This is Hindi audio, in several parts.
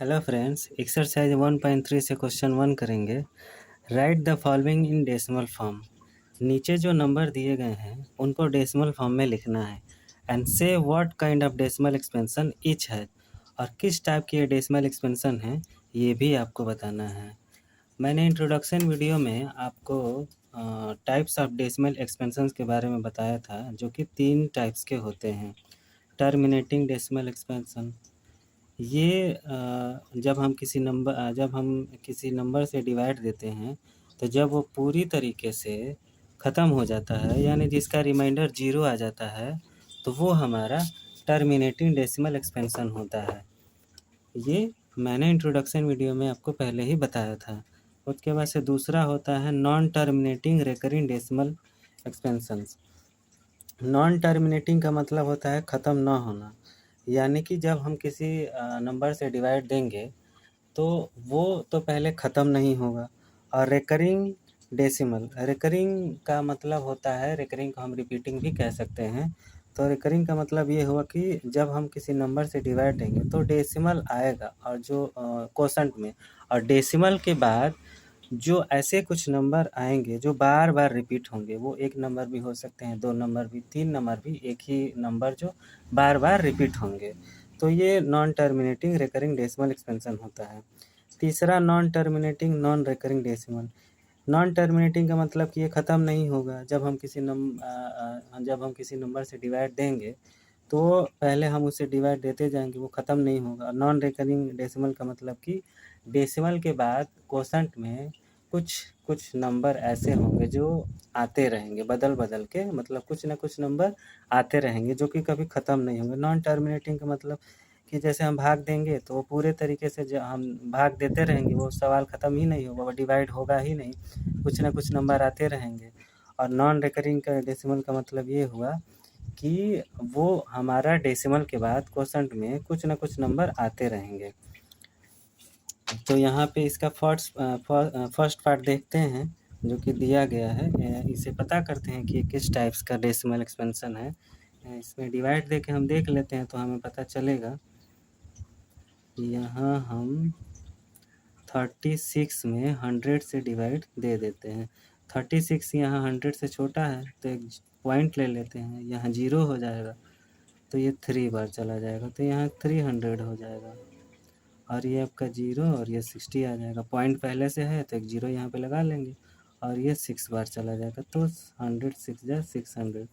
हेलो फ्रेंड्स, एक्सरसाइज 1.3 से क्वेश्चन 1 करेंगे। Right the following in decimal form. नीचे जो नंबर दिए गए हैं उनको डेसिमल फॉर्म में लिखना है एंड से what kind of decimal expansion each है, और किस टाइप की ये डेसिमल एक्सपेंशन है ये भी आपको बताना है। मैंने इंट्रोडक्शन वीडियो में आपको टाइप्स ऑफ डेसिमल एक्सपेंशंस के बारे में बताया था, जो कि 3 टाइप्स के होते हैं। टर्मिनेटिंग डेसिमल एक्सपेंशन, ये जब हम किसी नंबर से डिवाइड देते हैं तो जब वो पूरी तरीके से ख़त्म हो जाता है, यानी जिसका रिमाइंडर 0 आ जाता है, तो वो हमारा टर्मिनेटिंग डेसिमल एक्सपेंशन होता है। ये मैंने इंट्रोडक्शन वीडियो में आपको पहले ही बताया था। उसके बाद से दूसरा होता है non terminating recurring decimal expansions. Non terminating का मतलब होता है ख़त्म ना होना, यानी कि जब हम किसी नंबर से डिवाइड देंगे तो वो तो पहले ख़त्म नहीं होगा। और रेकरिंग डेसिमल, रेकरिंग का मतलब होता है, रेकरिंग को हम रिपीटिंग भी कह सकते हैं। तो रेकरिंग का मतलब ये हुआ कि जब हम किसी नंबर से डिवाइड देंगे तो डेसिमल आएगा, और जो क्वोशंट में, और डेसिमल के बाद जो ऐसे कुछ नंबर आएंगे जो बार बार रिपीट होंगे, वो एक नंबर भी हो सकते हैं, 2 नंबर भी, 3 नंबर भी, एक ही नंबर जो बार बार रिपीट होंगे, तो ये non terminating recurring decimal expansion होता है। तीसरा non terminating non recurring decimal. Non terminating का मतलब कि ये ख़त्म नहीं होगा। जब हम किसी नंबर से डिवाइड देंगे तो पहले हम उसे डिवाइड देते जाएंगे, वो ख़त्म नहीं होगा। नॉन रेकरिंग डेसिमल का मतलब कि डेसिमल के बाद क्वोशंट में कुछ कुछ नंबर ऐसे होंगे जो आते रहेंगे बदल बदल के, मतलब कुछ ना कुछ नंबर आते रहेंगे जो कि कभी ख़त्म नहीं होंगे। नॉन टर्मिनेटिंग का मतलब कि जैसे हम भाग देंगे तो वो पूरे तरीके से जो हम भाग देते रहेंगे, वो सवाल ख़त्म ही नहीं होगा, वो डिवाइड होगा ही नहीं, कुछ ना कुछ नंबर आते रहेंगे। और नॉन रेकरिंग का डेसिमल का मतलब ये हुआ कि वो हमारा डेसिमल के बाद क्वोशंट में कुछ ना कुछ नंबर आते रहेंगे। तो यहाँ पे इसका फर्स्ट पार्ट देखते हैं जो कि दिया गया है। इसे पता करते हैं कि ये किस टाइप्स का डेसिमल एक्सपेंशन है। इसमें डिवाइड दे के हम देख लेते हैं तो हमें पता चलेगा। यहाँ हम 36 में 100 से डिवाइड दे देते हैं। 36 यहाँ 100 से छोटा है तो एक पॉइंट ले लेते हैं, यहाँ 0 हो जाएगा तो ये 3 बार चला जाएगा, तो यहाँ 300 हो जाएगा। और ये आपका 0 और ये 60 आ जाएगा। पॉइंट पहले से है तो एक 0 यहाँ पे लगा लेंगे, और ये 6 बार चला जाएगा, तो 100 6 जा 600।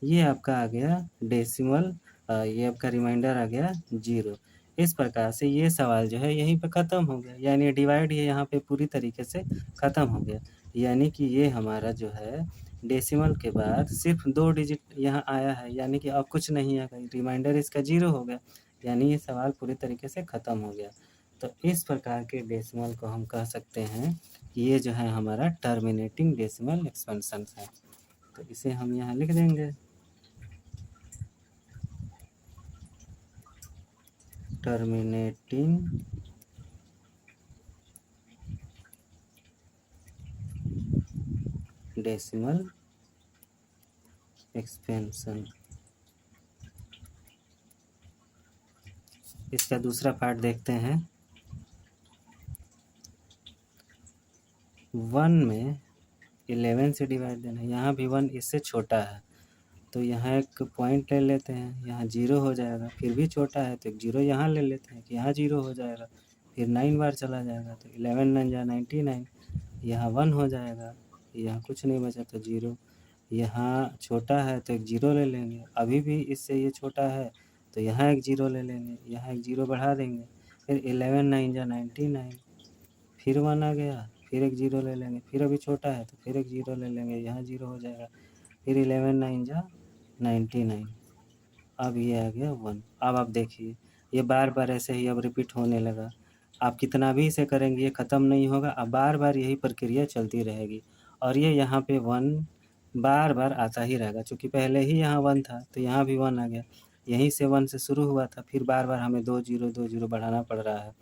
ये आपका आ गया डेसिमल, ये आपका रिमाइंडर आ गया 0। इस प्रकार से ये सवाल जो है यहीं पे ख़त्म हो गया, यानी डिवाइड ये यहाँ पे पूरी तरीके से ख़त्म हो गया। यानी कि ये हमारा जो है डेसिमल के बाद सिर्फ 2 डिजिट यहाँ आया है, यानी कि अब कुछ नहीं आएगा, रिमाइंडर इसका 0 हो गया, यानी ये सवाल पूरी तरीके से ख़त्म हो गया। तो इस प्रकार के डेसिमल को हम कह सकते हैं कि ये जो है हमारा टर्मिनेटिंग डेसिमल एक्सपेंशन है। तो इसे हम यहाँ लिख देंगे, टर्मिनेटिंग डेसिमल एक्सपेंशन। इसका दूसरा पार्ट देखते हैं। 1 में 11 से डिवाइड देना है, यहाँ भी 1 इससे छोटा है तो यहाँ एक पॉइंट ले लेते हैं, यहाँ 0 हो जाएगा, फिर भी छोटा है तो एक 0 यहाँ ले लेते हैं कि यहाँ 0 हो जाएगा, फिर 9 बार चला जाएगा तो 11 9 जा 99, यहाँ 1 हो जाएगा, यहाँ कुछ नहीं बचा तो 0, यहाँ छोटा है तो एक 0 ले लेंगे, अभी भी इससे ये छोटा है तो यहाँ एक 0 ले लेंगे, यहाँ एक 0 बढ़ा देंगे, फिर 11 9 जा 99, फिर 1 आ गया, फिर एक 0 ले लेंगे, फिर अभी छोटा है तो फिर एक 0 ले लेंगे, यहाँ 0 हो जाएगा, फिर 11 9 जा 99, अब ये आ गया 1। अब आप देखिए ये बार बार ऐसे ही अब रिपीट होने लगा। आप कितना भी इसे करेंगे ये ख़त्म नहीं होगा, अब बार बार यही प्रक्रिया चलती रहेगी, और ये यहाँ पे 1 बार बार आता ही रहेगा। चूँकि पहले ही यहाँ 1 था तो यहाँ भी 1 आ गया, यहीं से 1 से शुरू हुआ था, फिर बार बार हमें 2 0 बढ़ाना पड़ रहा है।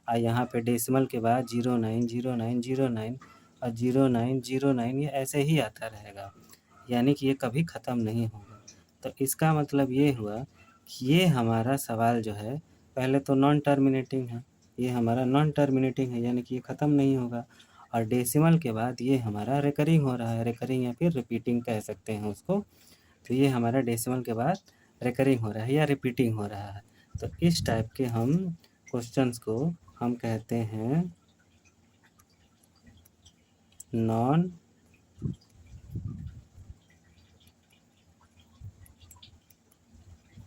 यहाँ पे डेसिमल के बाद 09 09 09 और 09 09, ये ऐसे ही आता रहेगा, यानी कि ये कभी ख़त्म नहीं होगा। तो इसका मतलब ये हुआ कि ये हमारा सवाल जो है पहले तो नॉन टर्मिनेटिंग है, ये हमारा नॉन टर्मिनेटिंग है, यानी कि ये ख़त्म नहीं होगा। और डेसिमल के बाद ये हमारा रिकरिंग हो रहा है, रिकरिंग या फिर रिपीटिंग कह सकते हैं उसको। तो ये हमारा डेसिमल के बाद रिकरिंग हो रहा है या रिपीटिंग हो रहा है। तो इस टाइप के हम क्वेश्चंस को हम कहते हैं non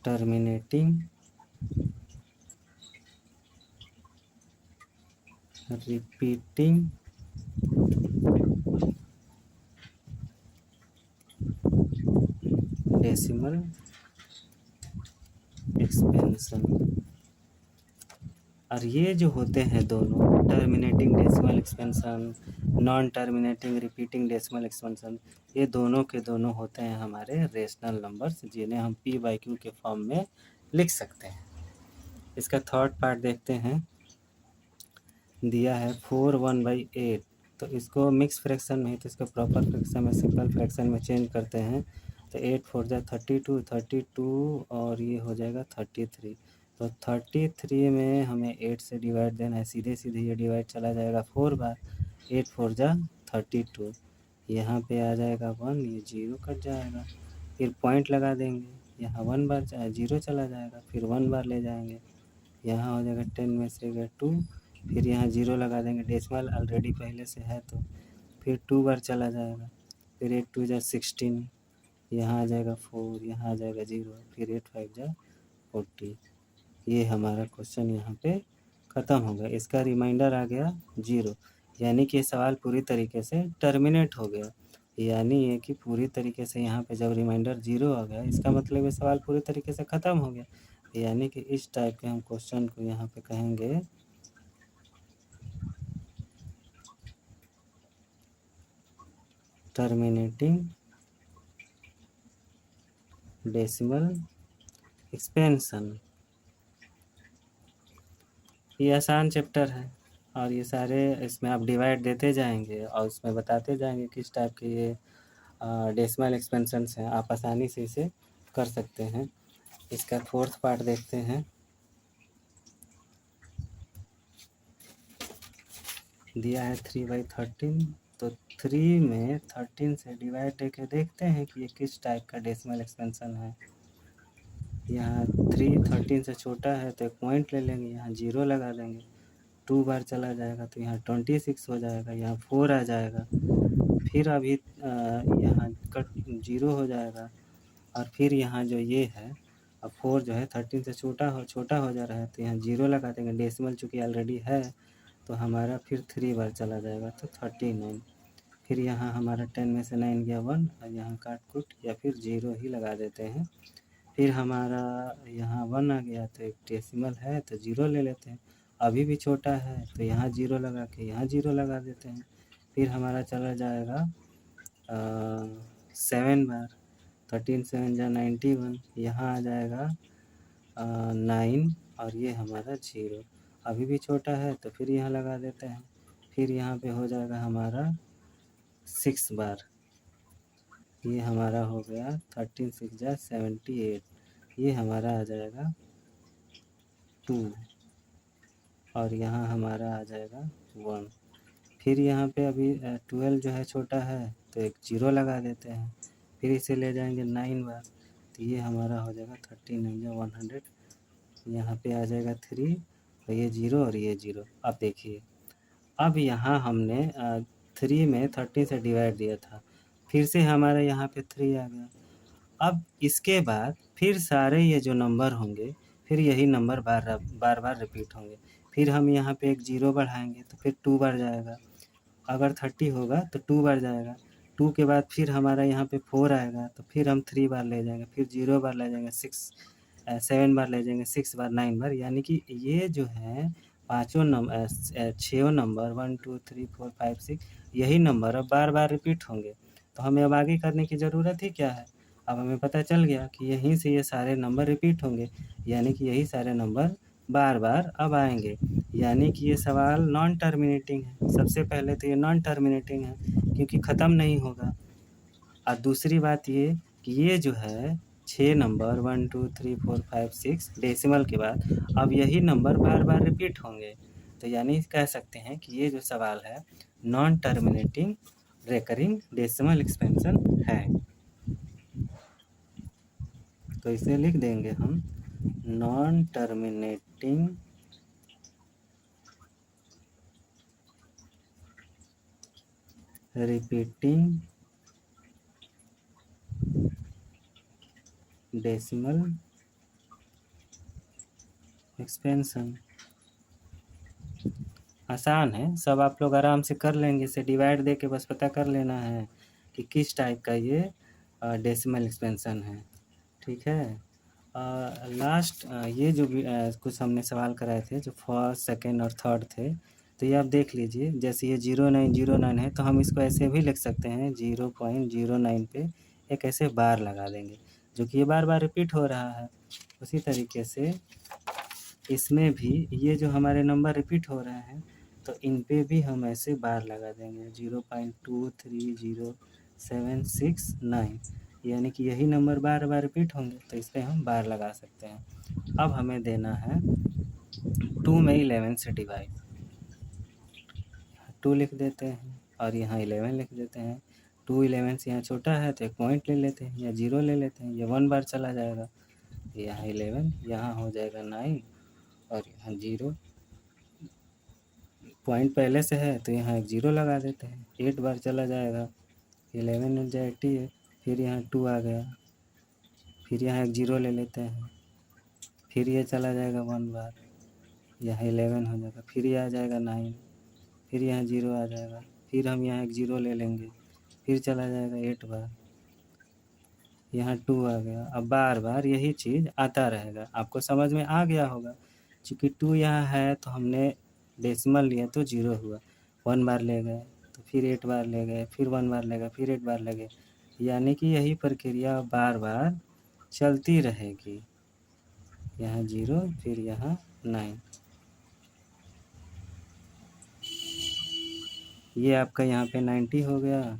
terminating repeating decimal expansion. और ये जो होते हैं दोनों terminating decimal expansion, non terminating repeating decimal expansion, ये दोनों के दोनों होते हैं हमारे रेशनल नंबर्स, जिन्हें हम p/q के फॉर्म में लिख सकते हैं। इसका थर्ड पार्ट देखते हैं। दिया है 4 1/8, तो इसको मिक्स फ्रैक्शन में, तो इसको प्रॉपर फ्रैक्शन में, सिंपल फ्रैक्शन में चेंज करते हैं। तो 8 4 जा 32 और ये हो जाएगा 33। तो 33 में हमें 8 से डिवाइड देना है, सीधे सीधे ये डिवाइड चला जाएगा 4 बार। 8 4 जा 32, यहाँ पे आ जाएगा 1, ये 0 कट जाएगा। फिर पॉइंट लगा देंगे, यहाँ 1 बार 0 चला जाएगा, फिर 1 बार ले जाएंगे, यहाँ हो जाएगा 10 में से गया 2, फिर यहाँ 0 लगा देंगे, डेसिमल ऑलरेडी पहले से है तो फिर 2 बार चला जाएगा, फिर 8 2 जा 16, यहाँ आ जाएगा 4, यहाँ आ जाएगा 0, फिर 8 5 जा 40। ये हमारा क्वेश्चन यहाँ पे ख़त्म हो गया। इसका रिमाइंडर आ गया 0, यानी कि सवाल पूरी तरीके से टर्मिनेट हो गया। यानी ये कि पूरी तरीके से यहाँ पे जब रिमाइंडर 0 आ गया, इसका मतलब ये सवाल पूरी तरीके से ख़त्म हो गया। यानी कि इस टाइप के हम क्वेश्चन को यहाँ पे कहेंगे टर्मिनेटिंग डेसिमल एक्सपेंशन। ये आसान चैप्टर है और ये सारे इसमें आप डिवाइड देते जाएंगे और इसमें बताते जाएंगे किस टाइप के ये डेसिमल एक्सपेंशंस हैं, आप आसानी से इसे कर सकते हैं। इसका फोर्थ पार्ट देखते हैं। दिया है 3/13, तो 3 में 13 से डिवाइड देके देखते हैं कि ये किस टाइप का डेसिमल एक्सपेंशन है। यहाँ 3 13 से छोटा है तो एक पॉइंट ले लेंगे, यहाँ 0 लगा देंगे, 2 बार चला जाएगा तो यहाँ 26 हो जाएगा, यहाँ 4 आ जाएगा, फिर अभी यहाँ कट 0 हो जाएगा, और फिर यहाँ जो ये है, अब 4 जो है 13 से छोटा हो जा रहा है तो यहाँ 0 लगा देंगे, डेसिमल चूँकि ऑलरेडी है तो हमारा फिर 3 बार चला जाएगा तो 39। फिर यहाँ हमारा 10 में से 9 गया 1, और यहाँ काट कुट या फिर 0 ही लगा देते हैं। फिर हमारा यहाँ 1 आ गया तो एक डेसिमल है तो 0 ले लेते हैं, अभी भी छोटा है तो यहाँ 0 लगा के यहाँ 0 लगा देते हैं। फिर हमारा चला जाएगा 7 बार, 13 7 जा 91, यहाँ आ जाएगा 9 और ये हमारा 0, अभी भी छोटा है तो फिर यहाँ लगा देते हैं। फिर यहाँ पे हो जाएगा हमारा 6 बार, ये हमारा हो गया 13 6 जा 78, ये हमारा आ जाएगा 2, और यहाँ हमारा आ जाएगा 1। फिर यहाँ पे अभी 12 जो है छोटा है तो एक 0 लगा देते हैं, फिर इसे ले जाएंगे 9 बार, तो ये हमारा हो जाएगा 13 या 100, यहाँ पे आ जाएगा 3 और ये 0 और ये 0। अब देखिए, अब यहाँ हमने 3 में 13 से डिवाइड दिया था, फिर से हमारा यहाँ पे 3 आ गया। अब इसके बाद फिर सारे ये जो नंबर होंगे, फिर यही नंबर बार बार रिपीट होंगे। फिर हम यहाँ पे एक 0 बढ़ाएंगे तो फिर 2 बार जाएगा, अगर 30 होगा तो 2 बार जाएगा, 2 के बाद फिर हमारा यहाँ पे 4 आएगा तो फिर हम 3 बार ले जाएंगे, फिर 0 बार ले जाएंगे, 7 बार ले जाएंगे, 6 बार, 9 बार। यानी कि ये जो है पाँचों नंबर 6 नंबर 1 2 3 4 5 6 यही नंबर अब बार बार रिपीट होंगे। तो हमें अब आगे करने की ज़रूरत ही क्या है, अब हमें पता चल गया कि यहीं से ये सारे नंबर रिपीट होंगे, यानी कि यही सारे नंबर बार बार अब आएंगे। यानी कि ये सवाल नॉन टर्मिनेटिंग है। सबसे पहले तो ये नॉन टर्मिनेटिंग है क्योंकि ख़त्म नहीं होगा, और दूसरी बात ये कि ये जो है 6 नंबर 1 2 3 4 5 6 डेसिमल के बाद अब यही नंबर बार बार रिपीट होंगे। तो यानी कह सकते हैं कि ये जो सवाल है non terminating recurring decimal expansion है। तो इसे लिख देंगे हम non terminating repeating decimal expansion. आसान है, सब आप लोग आराम से कर लेंगे। इसे डिवाइड दे के बस पता कर लेना है कि किस टाइप का ये डेसिमल एक्सपेंशन है। ठीक है। लास्ट ये जो भी कुछ हमने सवाल कराए थे जो फर्स्ट सेकंड और थर्ड थे, तो ये आप देख लीजिए। जैसे ये 0909 है तो हम इसको ऐसे भी लिख सकते हैं 0.09 पे एक ऐसे बार लगा देंगे जो कि ये बार बार रिपीट हो रहा है। उसी तरीके से इसमें भी ये जो हमारे नंबर रिपीट हो रहे हैं तो इन पे भी हम ऐसे बार लगा देंगे 0.230769, यानी कि यही नंबर बार बार रिपीट होंगे तो इस पर हम बार लगा सकते हैं। अब हमें देना है 2 में 11 से डिवाइड। 2 लिख देते हैं और यहाँ 11 लिख देते हैं। 2 11 से यहाँ छोटा है तो एक पॉइंट ले लेते हैं या 0 ले लेते हैं, ये 1 बार चला जाएगा। यहाँ 11, यहाँ हो जाएगा 9 और यहाँ 0। पॉइंट पहले से है तो यहाँ एक 0 लगा देते हैं, 8 बार चला जाएगा। 11 हो जाए 88, फिर यहाँ 2 आ गया, फिर यहाँ एक 0 ले लेते हैं, फिर ये चला जाएगा 1 बार, यहाँ 11 हो जाएगा, फिर ये आ जाएगा 9, फिर यहाँ 0 आ जाएगा, फिर हम यहाँ एक 0 ले लेंगे, फिर चला जाएगा 8 बार, यहाँ 2 आ गया। अब बार बार यही चीज़ आता रहेगा। आपको समझ में आ गया होगा। चूँकि 2 यहाँ है तो हमने डेसिमल लिया तो 0 हुआ, 1 बार ले गए तो फिर 8 बार ले गए, फिर 1 बार ले गए, फिर 8 बार ले गए, यानी कि यही प्रक्रिया बार बार चलती रहेगी। यहाँ 0, फिर यहाँ 9। ये आपका यहाँ पे 90 हो गया।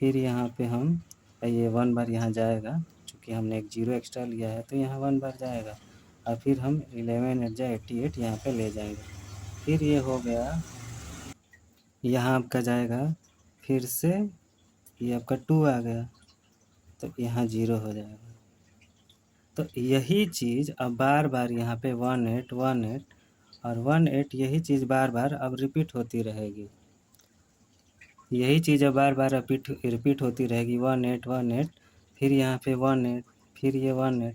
फिर यहाँ पे हम ये 1 बार यहाँ जाएगा, चूँकि हमने एक 0 एक्स्ट्रा लिया है तो यहाँ 1 बार जाएगा, और फिर हम 11 8 जा 88 यहाँ पे ले जाएंगे। फिर ये हो गया, यहाँ आपका जाएगा फिर से, ये आपका 2 आ गया तो यहाँ 0 हो जाएगा। तो यही चीज़ अब बार बार यहाँ पे 18 18 और 18, यही चीज़ बार बार अब रिपीट होती रहेगी। यही चीज़ अब बार बार रिपीट होती रहेगी 18 18, फिर यहाँ पे 18, फिर ये 18,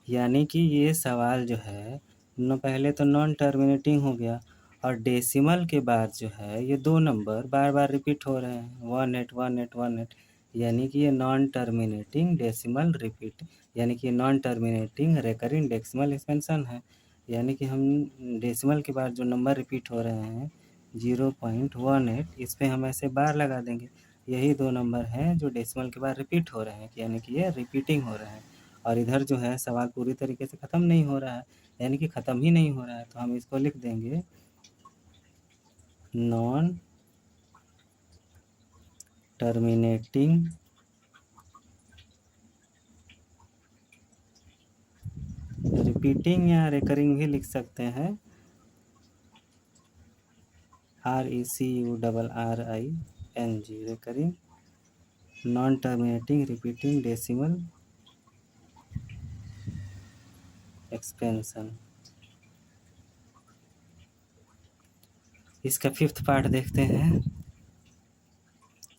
यानी कि ये सवाल जो है न पहले तो नॉन टर्मिनेटिंग हो गया, और डेसिमल के बाद जो है ये 2 नंबर बार बार रिपीट हो रहे हैं 18 18 18, यानी कि ये नॉन टर्मिनेटिंग डेसिमल रिपीट, यानी कि non terminating recurring decimal expansion है। यानी कि हम डेसिमल के बाद जो नंबर रिपीट हो रहे हैं 0.18, इस पे हम ऐसे बार लगा देंगे। यही 2 नंबर हैं जो डेसिमल के बाद रिपीट हो रहे हैं, यानी कि ये रिपीटिंग हो रहे हैं। और इधर जो है सवाल पूरी तरीके से ख़त्म नहीं हो रहा है, यानी कि ख़त्म ही नहीं हो रहा है, तो हम इसको लिख देंगे नॉन टर्मिनेटिंग रिपीटिंग, या रेकरिंग भी लिख सकते हैं, RECURRING, recurring non terminating repeating decimal expansion. इसका 5th पार्ट देखते हैं।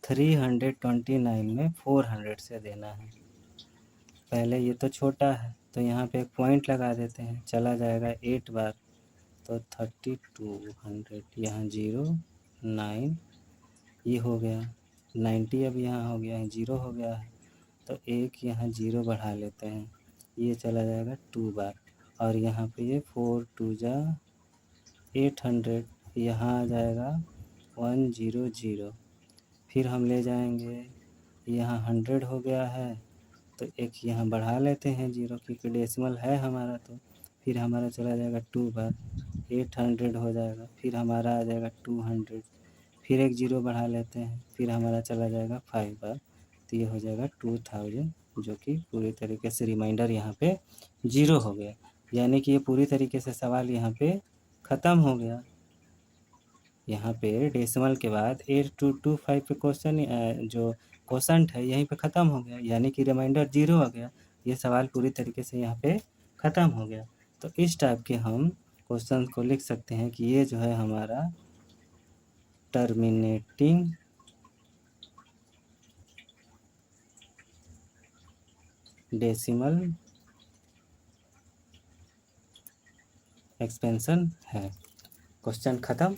329 में 400 से देना है। पहले ये तो छोटा है तो यहाँ पे एक पॉइंट लगा देते हैं, चला जाएगा 8 बार तो 3200, यहाँ 0 9, ये हो गया 90, अब यहाँ हो गया है 0 हो गया है तो एक यहाँ 0 बढ़ा लेते हैं, ये चला जाएगा 2 बार, और यहाँ पे ये 4 2 जा 800, यहाँ आ जाएगा 100, फिर हम ले जाएंगे, यहाँ 100 हो गया है तो एक यहाँ बढ़ा लेते हैं 0, क्योंकि डेसिमल है हमारा, तो फिर हमारा चला जाएगा 2 बार 800 हो जाएगा, फिर हमारा आ जाएगा 200, फिर एक 0 बढ़ा लेते हैं, फिर हमारा चला जाएगा 5 बार, तो ये हो जाएगा 2000, जो कि पूरी तरीके से रिमाइंडर यहाँ पे 0 हो गया। यानी कि ये पूरी तरीके से सवाल यहाँ पे ख़त्म हो गया। यहाँ पे डेसिमल के बाद 8225 पे क्वेश्चन जो क्वोशंट है यहीं पे ख़त्म हो गया, यानी कि रिमाइंडर 0 आ गया। ये सवाल पूरी तरीके से यहाँ पे ख़त्म हो गया। तो इस टाइप के हम क्वेश्चन को लिख सकते हैं कि ये जो है हमारा टर्मिनेटिंग डेसिमल एक्सपेंशन है। क्वेश्चन ख़त्म।